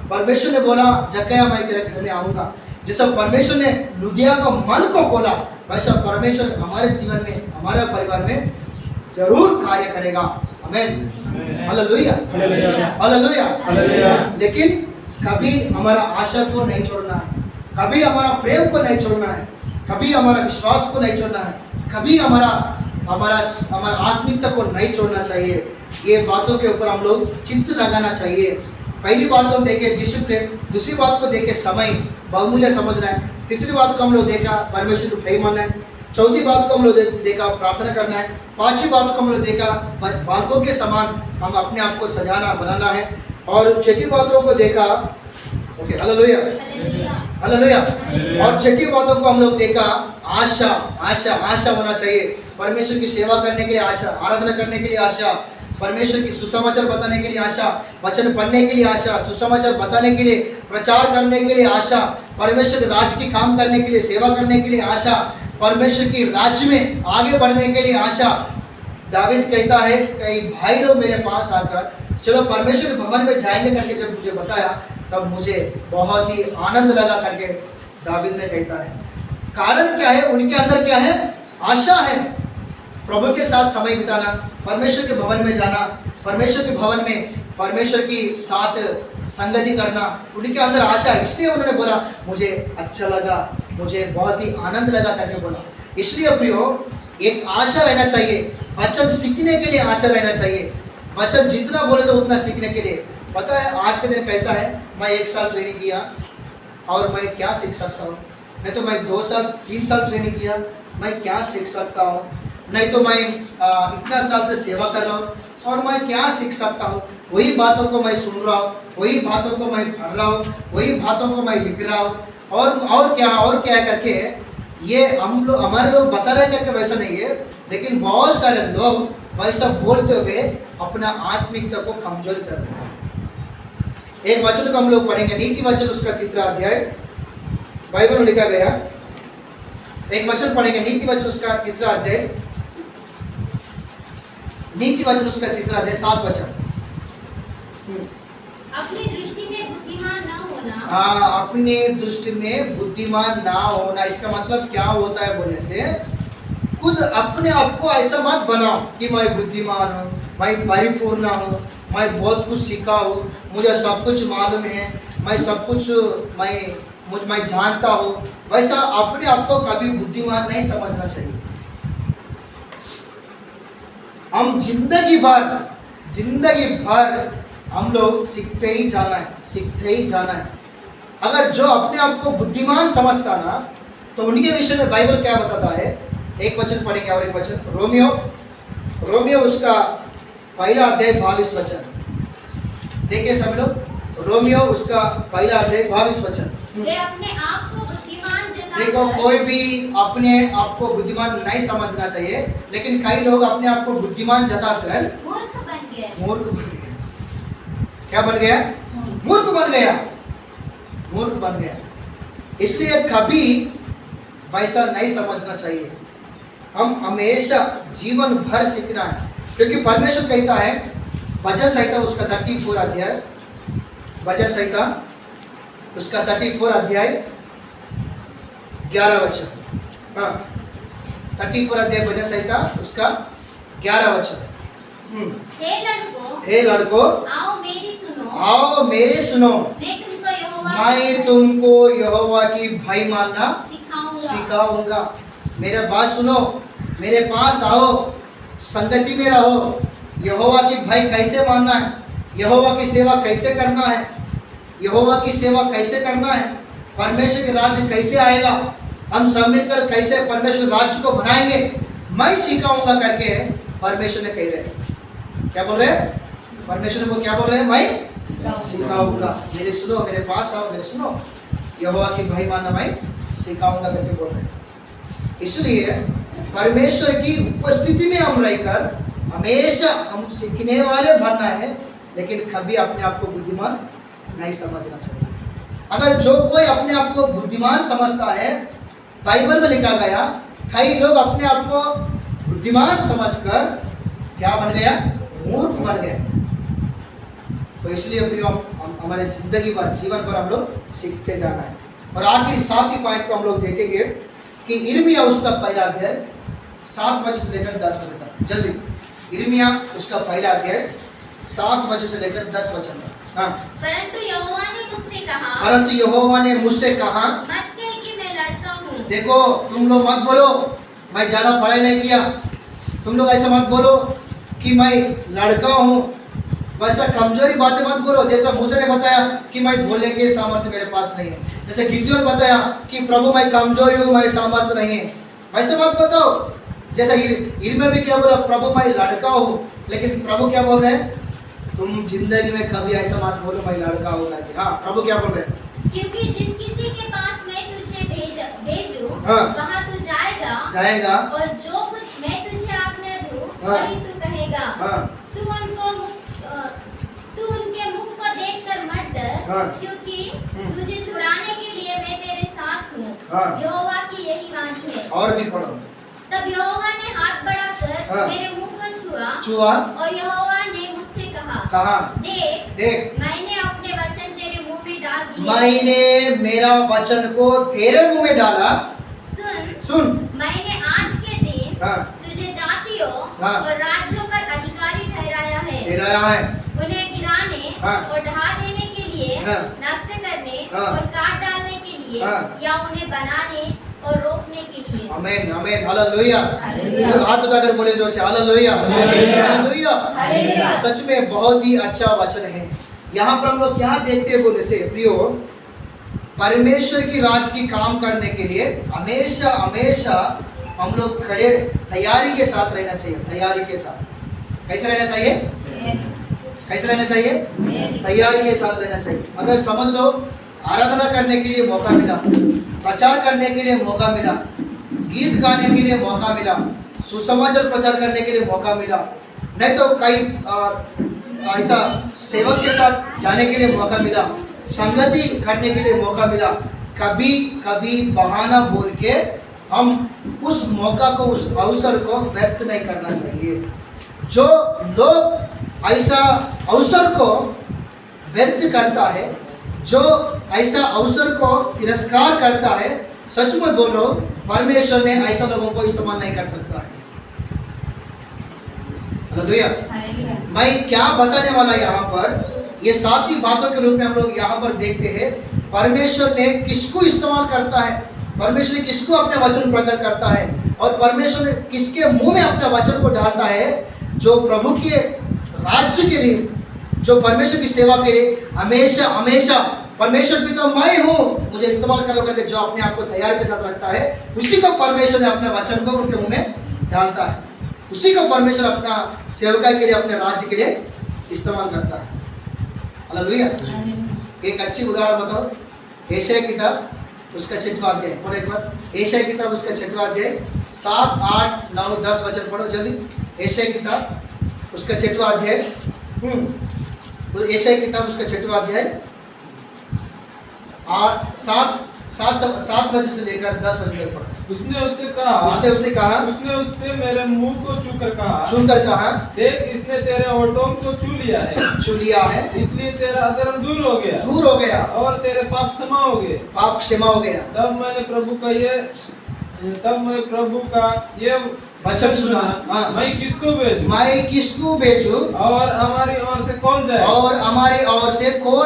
परमेश्वर ने बोला जक्कैया मैं तेरे घर में आऊँगा, जैसा परमेश्वर ने लुदिया का मन को खोला, वैसा परमेश्वर हमारे जीवन में, हमारे परिवार में जरूर कार्य करेगा। आमीन, हालेलुया, हालेलुया, हालेलुया। लेकिन कभी हमारा आशा को नहीं छोड़ना है, कभी हमारा प्रेम को नहीं छोड़ना है, कभी हमारा विश्वास को नहीं छोड़ना है, कभी हमारा आत्मिकता को नहीं छोड़ना चाहिए। ये बातों के ऊपर हम लोग चित्त लगाना चाहिए। पहली बात को देखे डिसिप्लिन, दूसरी बात को देखे समय, बहुमूल्य समझना है। तीसरी बात को हम लोग देखा परमेश्वर को प्रेम मानना है। चौथी बात को हम लोग देखा प्रार्थना करना है। पांचवी बात को हम लोग देखा बालकों के समान हम अपने आप को सजाना बनाना है। और छठी बातों को देखा, ओके, हालेलुया, हालेलुया। और छठी बातों को हम लोग देखा आशा, आशा, आशा होना चाहिए। परमेश्वर की सेवा करने के लिए आशा, आराधना करने के लिए आशा, परमेश्वर की सुसमाचार बताने के लिए आशा, वचन पढ़ने के लिए आशा, सुसमाचार बताने के लिए, प्रचार करने के लिए आशा, परमेश्वर के राज्य की काम करने के लिए, सेवा करने के लिए आशा, परमेश्वर की राज्य में आगे बढ़ने के लिए आशा। दावीद कहता है कई भाई लोग मेरे पास आकर चलो परमेश्वर के भवन में जाएंगे करके जब मुझे बताया तब मुझे बहुत ही आनंद लगा करके दावीद ने कहता है। कारण क्या है? उनके अंदर क्या है? आशा है। प्रभु के साथ समय बिताना, परमेश्वर के भवन में जाना, परमेश्वर के भवन में परमेश्वर की साथ संगति करना, उनके अंदर आशा। इसलिए उन्होंने बोला मुझे अच्छा लगा, मुझे बहुत ही आनंद लगा करके बोला। इसलिए प्रियो, एक आशा रहना चाहिए। वचन सीखने के लिए आशा रहना चाहिए। वचन जितना बोले तो उतना सीखने के लिए। पता है आज के दिन कैसा है, मैं 1 साल ट्रेनिंग किया और मैं क्या सीख सकता हूँ? नहीं तो मैं 2 साल 3 साल ट्रेनिंग किया, मैं क्या सीख सकता हूँ? नहीं तो मैं इतना साल से सेवा कर रहा हूँ और मैं क्या सीख सकता हूँ? वही बातों को मैं सुन रहा हूँ, वही बातों को मैं पढ़ रहा हूँ, वही बातों को मैं लिख रहा हूँ और क्या करके ये हम लोग, हमारे लोग बता रहे करके वैसा नहीं है, लेकिन बहुत सारे लोग वैसा बोलते हुए अपना आत्मिकता को कमजोर कर रहे हैं। एक वचन को हम लोग पढ़ेंगे, नीति वचन उसका 3रा अध्याय, बाइबल में लिखा गया। एक वचन पढ़ेंगे, नीति वचन उसका 3रा अध्याय, नीति वचन उसका 3रा अध्याय 7 वचन। अपनी दृष्टि में बुद्धिमान न होना। हाँ, अपनी दृष्टि में बुद्धिमान ना होना, इसका मतलब क्या होता है बोलने से, खुद अपने आप को ऐसा मत बनाओ कि मैं बुद्धिमान हूँ, मैं परिपूर्ण हूँ, मैं बहुत कुछ सीखा हूँ, मुझे सब कुछ मालूम है, मैं सब कुछ मैं जानता हूँ। वैसा अपने आप को कभी बुद्धिमान नहीं समझना चाहिए। हम जिंदगी भर हम लोग सीखते ही जाना है, सीखते ही जाना है। अगर जो अपने आप को बुद्धिमान समझता ना, तो उनके विषय में बाइबल क्या बताता है? एक वचन पढ़ेंगे और एक वचन, रोमियो उसका 1 अध्याय 22 वचन। देखिए सब लोग, रोमियो उसका पहला अध्याय 22 वचन। वे अपने आप को बुद्धिमान देखो, जताकर कोई भी अपने आप को बुद्धिमान नहीं समझना चाहिए, लेकिन कई लोग अपने आप को बुद्धिमान जताकर मूर्ख बन गए। मूर्ख बन गया। क्या बन गया? मूर्ख बन गया। मूर्ख बन गया। इसलिए कभी वैसा नहीं समझना चाहिए। हम हमेशा जीवन भर सीखना है, क्योंकि परमेश्वर कहता है भजन संहिता उसका 34 अध्याय, भजन संहिता उसका 34 अध्याय 11 वचन। हाँ, 34 अध्याय भजन संहिता उसका 11 वचन। हे लड़कों, आओ मेरे सुनो, मैं तुमको यहोवा मैं तुमको यहोवा की की भय मानना सिखाऊंगा। सिखाऊंगा। मेरे बात सुनो, मेरे पास आओ, संगति में रहो। यहोवा की भय कैसे मानना है, यहोवा की सेवा कैसे करना है, यहोवा की सेवा कैसे करना है, परमेश्वर के राज्य कैसे आएगा, हम सब मिलकर कैसे परमेश्वर राज्य को बनाएंगे, मैं सिखाऊंगा करके परमेश्वर ने कह रहे हैं। क्या बोल रहे हैं? परमेश्वर को क्या बोल रहे हैं? मैं सिखाऊंगा। मेरे सुनो, मेरे पास आओ, मेरे सुनो, यहोवा की भय मानना मैं सिखाऊंगा करके बोल रहे हैं। इसलिए परमेश्वर की उपस्थिति में हम रहकर हमेशा हम सीखने वाले बनना है, लेकिन कभी अपने आप को बुद्धिमान नहीं समझना चाहिए। अगर जो कोई अपने आप को बुद्धिमान समझता है, बाइबल में लिखा गया कई लोग अपने आप को बुद्धिमान समझकर क्या बन गया? मूर्ख बन गए। तो इसलिए प्रियो, हम हमारे जिंदगी भर, जीवन भर हम लोग सीखते जाना है। और आखिरी 7 पॉइंट को हम लोग देखेंगे कि यिर्मयाह उसका पहला अध्याय 7 वचन से लेकर 10 वचन तक। जल्दी, यिर्मयाह उसका पहला अध्याय 7 वचन से लेकर 10 वचन तक। हाँ। परंतु यहोवा ने मुझसे कहा, परंतु यहोवा ने मुझसे कहा, मत कह कि मैं लड़का हूँ। देखो, तुम लोग मत बोलो मैं ज़्यादा पढ़ाई नहीं किया, तुम लोग ऐसा मत बोलो कि मैं लड़का हूँ, वैसा कमजोरी बातें मत बोलो। जैसा मूसा ने बताया कि मैं बोलने के सामर्थ्य मेरे पास नहीं है, जैसे गिदोन बताया कि प्रभु मैं कमजोरी हूँ, मैं सामर्थ्य नहीं है, वैसे मत बताओ। जैसा यिर्मयाह भी क्या बोला, प्रभु मैं लड़का हूँ, लेकिन प्रभु क्या बोल रहे हैं? तुम जिंदगी में कभी ऐसा मत बोलो मैं लड़का हूँ। हाँ, प्रभु क्या बोल रहे हैं? क्योंकि जिस किसी के पास मैं तुझे भेजूं, हाँ। वहाँ तू जाएगा, और जो कुछ मैं तुझे आज्ञा दूं, हाँ। वही तू कहेगा। हाँ। तू उनके मुख को देखकर मत डर, हाँ। क्योंकि तुझे छुड़ाने के लिए मैं तेरे साथ हूँ। हाँ। यहोवा की यही वाणी है। और भी पढ़ो। तब यहोवा ने हाथ बढ़ाकर हाँ। मेरे मुंह को छुआ, और यहोवा ने मुझसे कहा, देख, मैंने अपने वचन तेरे मुंह में डाल दिए। मैंने मेरा वचन को तेरे मुंह में डाला। सुन, मैंने आज के दिन हाँ। तुझे जातियों हाँ। और राज्यों पर अधिकारी ठहराया है, उन्हें गिराने हाँ। और ढा देने के लिए, हाँ। नष्ट करने हाँ। और काट डालने के लिए, हाँ। या उन्हें बनाने और रोकने के लिए। आमीन, आमीन, हालेलुया। हालेलुया। हाथ उठाकर बोले जोर से, हालेलुया, हालेलुया। हालेलुया। सच में बहुत ही अच्छा वचन है। यहाँ पर हम लोग क्या देखते हैं बोले से प्रियो, परमेश्वर की राज की काम करने के लिए हमेशा हमेशा हम लोग खड़े तैयारी के साथ रहना चाहिए। तैयारी के साथ कैसे रहना चाहिए? कैसे रहना चाहिए? तैयारी के साथ रहना चाहिए। अगर समझ लो आराधना करने के लिए मौका मिला, प्रचार करने के लिए मौका मिला, गीत गाने के लिए मौका मिला, सुसमाचार प्रचार करने के लिए मौका मिला, नहीं तो कई ऐसा सेवक के साथ जाने के लिए मौका मिला, संगति करने के लिए मौका मिला, कभी कभी बहाना बोल के हम उस मौका को, उस अवसर को व्यक्त नहीं करना चाहिए। जो लोग ऐसा अवसर को व्यक्त करता है, जो ऐसा अवसर को तिरस्कार करता है, सच में बोल रहा हूँ, परमेश्वर ने ऐसा लोगों को इस्तेमाल नहीं कर सकता है। हालेलुया। मैं क्या बताने वाला यहाँ पर, ये 7 ही बातों के रूप में हम लोग यहाँ पर देखते हैं। परमेश्वर ने किसको इस्तेमाल करता है, परमेश्वर किसको अपने वचन प्रकट करता है, और परमेश्वर किसके मुंह में अपने वचन को डालता है। जो प्रभु के राज्य के लिए, जो परमेश्वर की सेवा के लिए हमेशा हमेशा परमेश्वर पिता मैं हूँ, मुझे इस्तेमाल करो करके जो अपने आप को तैयार के साथ रखता है, उसी को परमेश्वर ने अपने वचन को उनके मुंह में डालता है। उसी को परमेश्वर अपना सेवका के लिए, अपने राज्य के लिए इस्तेमाल करता है। हालेलुया। एक अच्छी उदाहरण बताओ, एशिया किताब उसका 6वां अध्याय पढ़ो एक बार। एशिया किताब उसका 6वां अध्याय 7, 8, 9, 10 वचन पढ़ो जल्दी। एशिया किताब उसका 6वां अध्याय, एशिया किताब उसका 6वां अध्याय 7 वचन से लेकर 10 वचन तक पढ़ो। उसने उससे कहा मेरे मुंह को छूकर कहा, देख इसने तेरे होठों को छू लिया है, इसलिए तेरा अधर्म दूर हो गया और तेरे पाप क्षमा हो गया। तब मैंने प्रभु का ये वचन सुना, मैं किसको भेजूं और हमारी ओर से कौन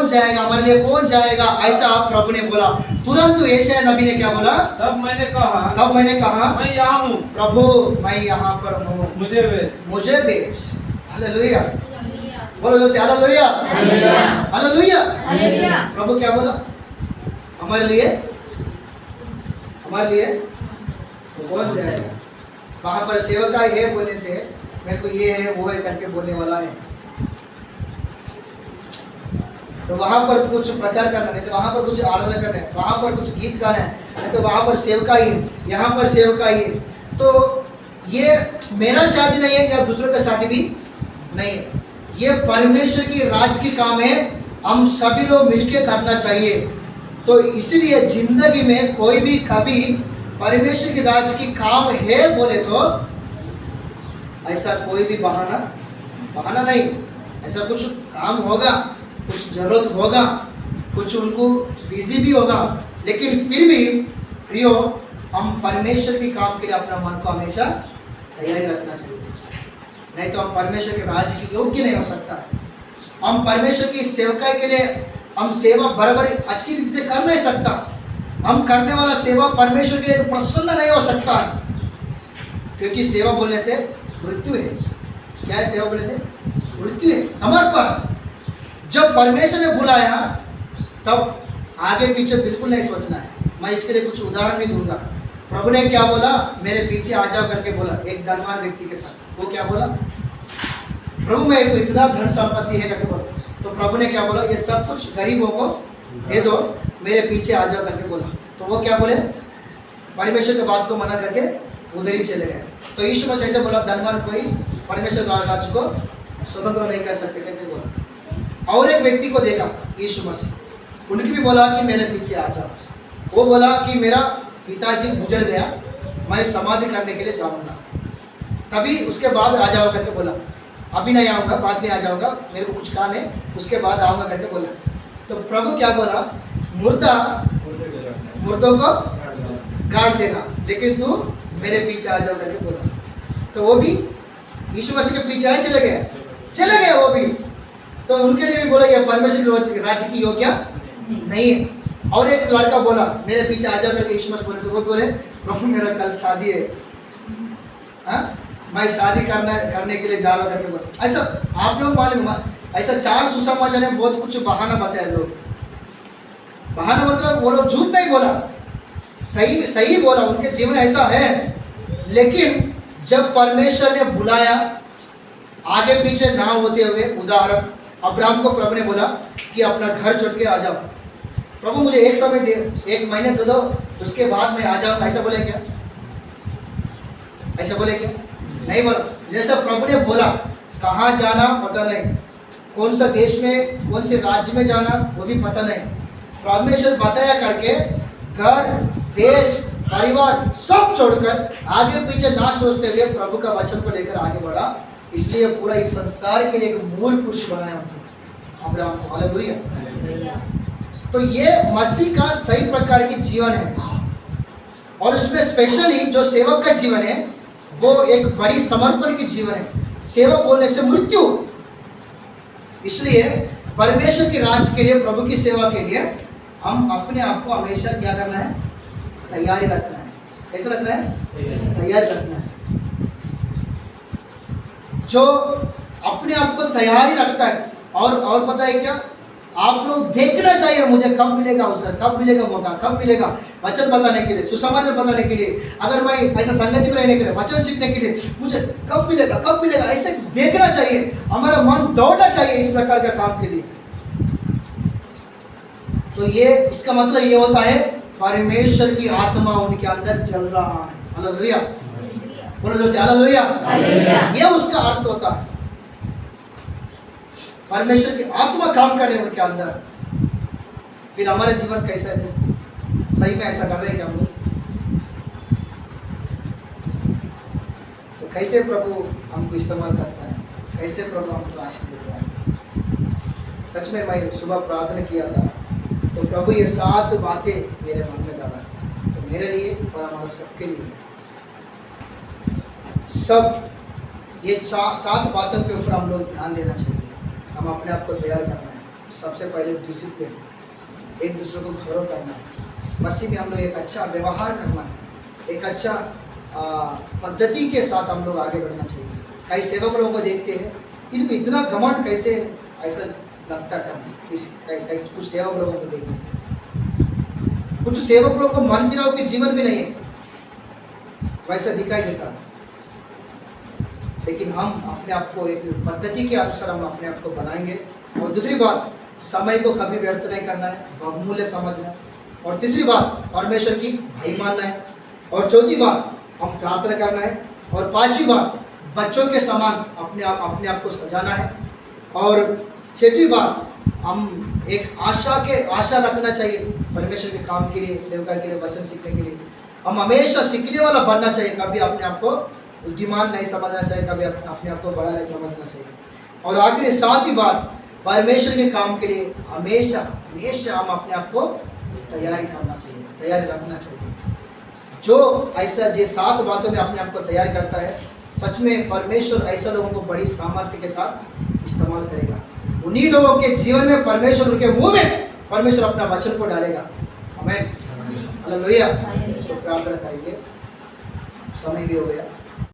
जाएगा, हमारे लिए कौन जाएगा, ऐसा प्रभु ने बोला। तुरंत एशिया नबी ने क्या बोला? तब मैंने कहा मैं यहाँ हूँ प्रभु, मैं यहाँ पर हूँ, मुझे भेज। हालेलुया, बोलो जोर से हालेलुया, हालेलुया। प्रभु क्या बोला हमारे लिए तो कौन जाएगा? वहां पर सेवका है बोलने से मेरे को ये है वो है करके बोलने वाला है, तो वहां पर कुछ प्रचार करना नहीं, तो वहां पर कुछ आराधना करना है, वहां पर कुछ गीत गाना है, नहीं तो वहां पर सेवका ही है, यहाँ पर सेवका ही है। तो ये मेरा शादी नहीं है या दूसरों का शादी भी नहीं है, ये परमेश्वर की राज की काम है, हम सभी लोग मिलके करना चाहिए। तो इसलिए जिंदगी में कोई भी कभी परमेश्वर की राज की काम है बोले तो ऐसा कोई भी बहाना नहीं, ऐसा कुछ काम होगा, कुछ जरूरत होगा, कुछ उनको बिजी भी होगा, लेकिन फिर भी प्रियो हम परमेश्वर की काम के लिए अपना मन को हमेशा तैयारी रखना चाहिए, नहीं तो हम परमेश्वर के राज की योग्य नहीं हो सकता। हम परमेश्वर की सेवकाई के लिए हम सेवा बराबर अच्छी रीति से कर नहीं सकता, हम करने वाला सेवा परमेश्वर के लिए तो प्रसन्न नहीं हो सकता, क्योंकि सेवा बोलने से मृत्यु है। क्या है सेवा बोलने से? मृत्यु है, समर्पण। जब परमेश्वर ने बुलाया तब आगे पीछे बिल्कुल नहीं सोचना है। मैं इसके लिए कुछ उदाहरण भी दूंगा। प्रभु ने क्या बोला? मेरे पीछे आ जाओ करके बोला एक धनवान व्यक्ति के साथ। वो क्या बोला? प्रभु मेरे को इतना धन संपत्ति है करके बोला। तो प्रभु ने क्या बोला? ये सब कुछ गरीबों को दे दो, मेरे पीछे आ जाओ करके बोला। तो वो क्या बोले? परमेश्वर के बात को मना करके उधर ही चले गए। तो यीशु मसीह ऐसे बोला, धनवान कोई परमेश्वर राज्य को स्वतंत्र नहीं कर सकते करके बोला। और एक व्यक्ति को देखा यीशु मसीह, उनकी भी बोला कि मेरे पीछे आ जाओ। वो बोला कि मेरा पिताजी गुजर गया, मैं समाधि करने के लिए जाऊंगा, तभी उसके बाद आ जाओ करके बोला। अभी नहीं आऊँगा, बाद में आ जाऊँगा, मेरे को कुछ काम है, उसके बाद आऊँगा करके बोला। तो प्रभु क्या बोला? मुर्दों को गाड़ देगा, लेकिन तू मेरे पीछे आ जाओ करके बोला। तो वो भी यीशु मसीह के पीछे आए, चले गए वो भी। तो उनके लिए भी बोला ये परमेश्वर राज्य की योग्य नहीं है। और एक लड़का बोला मेरे पीछे आ जाओ करके यीशु मसीह बोले। तो वो बोले प्रभु मेरा कल शादी है, मैं शादी करने के लिए जा रहा हूँ करके बोला। ऐसा आप लोग मालूम, ऐसा 4 सुसमाचार में बहुत कुछ बहाना बताया लोग। बहाना मतलब वो लोग झूठ नहीं बोला, सही बोला, उनके जीवन ऐसा है। लेकिन जब परमेश्वर ने बुलाया, आगे पीछे ना होते हुए, उदाहरण अब्राहम को प्रभु ने बोला कि अपना घर छोड़ के आ जाओ। प्रभु मुझे एक समय दे, 1 महीने दे दो, उसके बाद मैं आ जाऊँ, ऐसा बोले क्या? ऐसा बोले क्या? नहीं बोला। जैसा प्रभु ने बोला, कहाँ जाना पता नहीं, कौन सा देश में, कौन से राज्य में जाना वो भी पता नहीं, परमेश्वर बताया करके घर, देश, परिवार सब छोड़कर आगे पीछे ना सोचते हुए प्रभु का वचन को लेकर आगे बढ़ा। इसलिए पूरा इस संसार के लिए एक मूल पुरुष बनाया उनको, अब्राहम को। हालेलुया। तो ये मसीह का सही प्रकार की जीवन है, और उसमें स्पेशली जो सेवक का जीवन है वो एक बड़ी समर्पण की जीवन है। सेवक बोलने से मृत्यु। इसलिए परमेश्वर की राज के लिए, प्रभु की सेवा के लिए हम अपने आप को हमेशा क्या करना है? तैयारी रखना है। कैसे रखना है? तैयारी रखना है। जो अपने आप को तैयारी रखता है, और पता है क्या, आप लोग देखना चाहिए मुझे कब मिलेगा अवसर, कब मिलेगा मौका, कब मिलेगा वचन बताने के लिए, सुसमाचार बताने के लिए, अगर मैं ऐसा संगति में रहने के लिए, वचन सीखने के लिए, मुझे कब मिलेगा, ऐसे देखना चाहिए। हमारा मन दौड़ना चाहिए इस प्रकार का काम के लिए। तो ये इसका मतलब ये होता है परमेश्वर की आत्मा उनके अंदर जल रहा है। हालेलुया, बोलो जोर से हालेलुया। ये उसका अर्थ होता है, परमेश्वर की आत्मा काम कर रहे हैं उनके अंदर। फिर हमारे जीवन कैसा है? सही में ऐसा कर रहे हैं क्या हम लोग? तो कैसे प्रभु हमको इस्तेमाल करता है, कैसे प्रभु हमको आशीष देता है? सच में मैं सुबह प्रार्थना किया था तो प्रभु ये 7 बातें मेरे मन में डाला, तो मेरे लिए और हमारे सबके लिए सब ये 7 बातों के ऊपर हम लोग ध्यान देना चाहिए। हम अपने आप को तैयार करना है। सबसे पहले डिसिप्लिन, एक दूसरे को गौरव करना है, मसीह में हम लोग एक अच्छा व्यवहार करना है, एक अच्छा पद्धति के साथ हम लोग आगे बढ़ना चाहिए। कई सेवक लोगों को देखते हैं, इनको इतना घमंड कैसे ऐसा लगता है? कुछ सेवक लोगों को देखने से कुछ सेवक लोगों को मन फिराव के जीवन भी नहीं है, वैसा दिखाई देता है। लेकिन हम अपने आप को एक पद्धति के अनुसार हम अपने आप को बनाएंगे। और दूसरी बात, समय को कभी व्यर्थ नहीं करना है, बहुमूल्य समझना है। और तीसरी बात, परमेश्वर की भय मानना है। और चौथी बात, हम प्रार्थना करना है। और पांचवी बात, बच्चों के समान अपने आप को सजाना है। और छठी बात, हम एक आशा रखना चाहिए परमेश्वर के काम के लिए, सेवका के लिए, वचन सीखने के लिए। हम हमेशा सीखने वाला बनना चाहिए, कभी अपने आप को बुद्धिमान नहीं समझना चाहिए, कभी अपने आप को बड़ा नहीं समझना चाहिए। और आखिरी 7वीं बात, परमेश्वर के काम के लिए हमेशा हम अपने आप को तैयारी करना चाहिए, तैयारी रखना चाहिए। जो ऐसा 7 बातों में अपने आप को तैयार करता है, सच में परमेश्वर ऐसा लोगों को बड़ी सामर्थ्य के साथ इस्तेमाल करेगा। उन्हीं लोगों के जीवन में परमेश्वर, उनके मुंह में परमेश्वर अपना वचन को डालेगा। आमीन, हालेलुया। तो प्रार्थना करेंगे, समय भी हो गया।